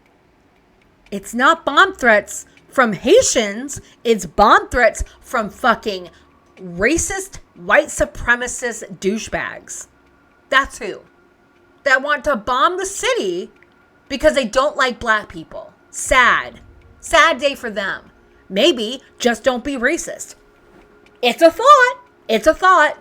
Speaker 1: It's not bomb threats from Haitians. It's bomb threats from fucking racist, white supremacist douchebags. That's who. That want to bomb the city because they don't like black people. Sad. Sad day for them. Maybe just don't be racist. It's a thought. It's a thought.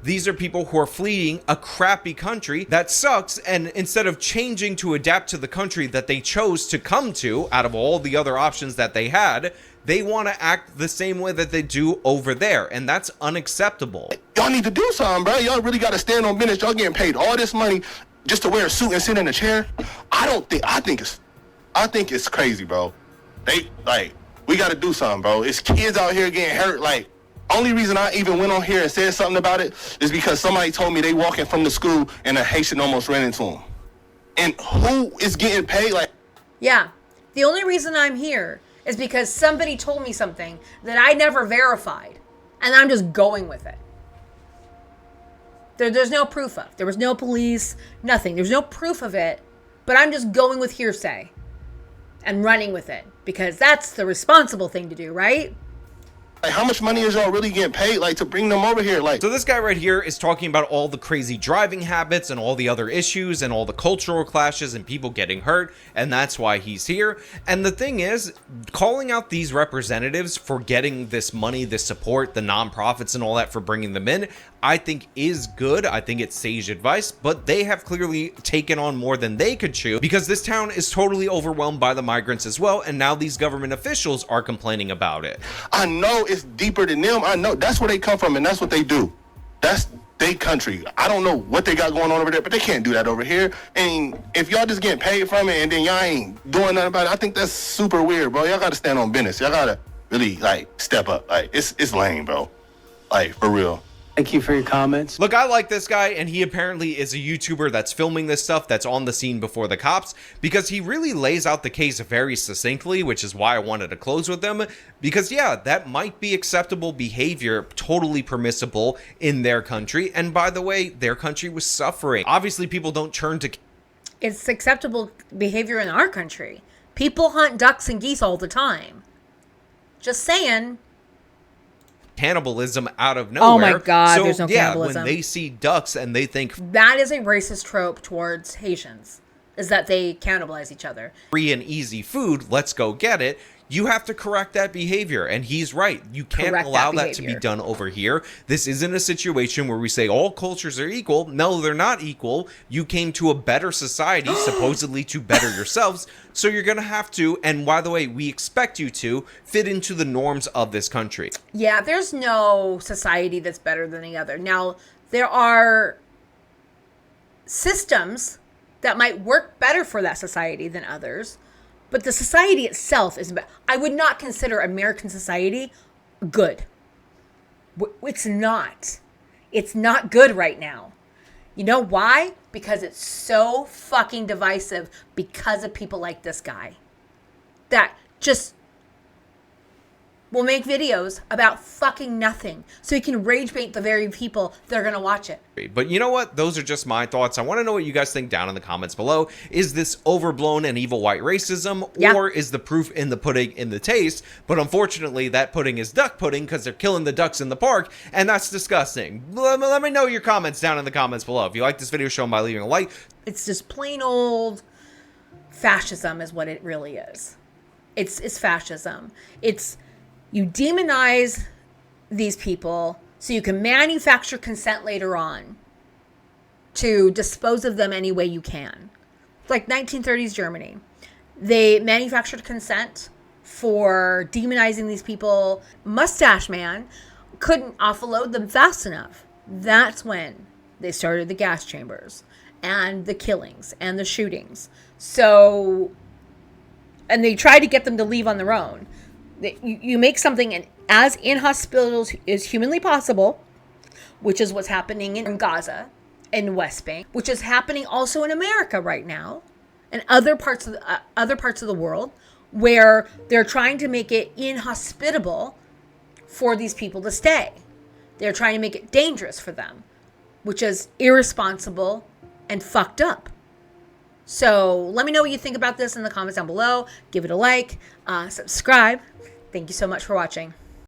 Speaker 4: These are people who are fleeing a crappy country that sucks, and instead of changing to adapt to the country that they chose to come to out of all the other options that they had, they want to act the same way that they do over there, and that's unacceptable.
Speaker 7: Y'all need to do something, bro. Y'all really got to stand on business. Y'all getting paid all this money just to wear a suit and sit in a chair. I think it's crazy, bro. We got to do something, bro. It's kids out here getting hurt. Like, only reason I even went on here and said something about it is because somebody told me they walking from the school and a Haitian almost ran into them. And who is getting paid? Like,
Speaker 1: yeah, the only reason I'm here is because somebody told me something that I never verified, and I'm just going with it. There's no proof of. There was no police, nothing. There's no proof of it, but I'm just going with hearsay and running with it because that's the responsible thing to do, right?
Speaker 7: Like, how much money is y'all really getting paid, like, to bring them over here? Like,
Speaker 4: so this guy right here is talking about all the crazy driving habits and all the other issues and all the cultural clashes and people getting hurt, and that's why he's here. And the thing is, calling out these representatives for getting this money, this support, the nonprofits and all that for bringing them in, I think is good. I think it's sage advice, but they have clearly taken on more than they could chew because this town is totally overwhelmed by the migrants as well, and now these government officials are complaining about it.
Speaker 7: I know it's deeper than them. I know that's where they come from and that's what they do. That's their country. I don't know what they got going on over there, but they can't do that over here. And if y'all just getting paid from it and then y'all ain't doing nothing about it, I think that's super weird, bro. Y'all got to stand on business. Y'all got to really, like, step up. Like, it's lame, bro. Like, for real.
Speaker 2: Thank you for your comments.
Speaker 4: Look, I like this guy, and he apparently is a YouTuber that's filming this stuff, that's on the scene before the cops, because he really lays out the case very succinctly, which is why I wanted to close with him, because yeah, that might be acceptable behavior, totally permissible in their country, and by the way, their country was suffering. Obviously, people don't turn to...
Speaker 1: It's acceptable behavior in our country. People hunt ducks and geese all the time. Just saying...
Speaker 4: cannibalism out of nowhere.
Speaker 1: Oh my God,
Speaker 4: so,
Speaker 1: there's no cannibalism.
Speaker 4: When they see ducks and they think...
Speaker 1: That is a racist trope towards Haitians, is that they cannibalize each other.
Speaker 4: Free and easy food, let's go get it. You have to correct that behavior, and he's right. You can't allow that to be done over here. This isn't a situation where we say all cultures are equal. No, they're not equal. You came to a better society, supposedly to better yourselves, so you're going to have to, and by the way, we expect you to, fit into the norms of this country.
Speaker 1: Yeah, there's no society that's better than the other. Now, there are systems that might work better for that society than others, but the society itself is bad. I would not consider American society good. It's not. It's not good right now. You know why? Because it's so fucking divisive because of people like this guy that just will make videos about fucking nothing so he can rage bait the very people that are going to watch it.
Speaker 4: But you know what? Those are just my thoughts. I want to know what you guys think down in the comments below. Is this overblown and evil white racism, or is the proof in the pudding in the taste? But unfortunately, that pudding is duck pudding because they're killing the ducks in the park, and that's disgusting. Let me know your comments down in the comments below. If you like this video, show them by leaving a like.
Speaker 1: It's just plain old fascism is what it really is. It's fascism. It's... You demonize these people so you can manufacture consent later on to dispose of them any way you can. It's like 1930s Germany. They manufactured consent for demonizing these people. Mustache Man couldn't offload them fast enough. That's when they started the gas chambers. and the killings and the shootings. So, and they try to get them to leave on their own. You make something as inhospitable as humanly possible, which is what's happening in Gaza and West Bank, which is happening also in America right now, and other parts of the world, where they're trying to make it inhospitable for these people to stay. They're trying to make it dangerous for them, which is irresponsible and fucked up. So let me know what you think about this in the comments down below. Give it a like, subscribe. Thank you so much for watching.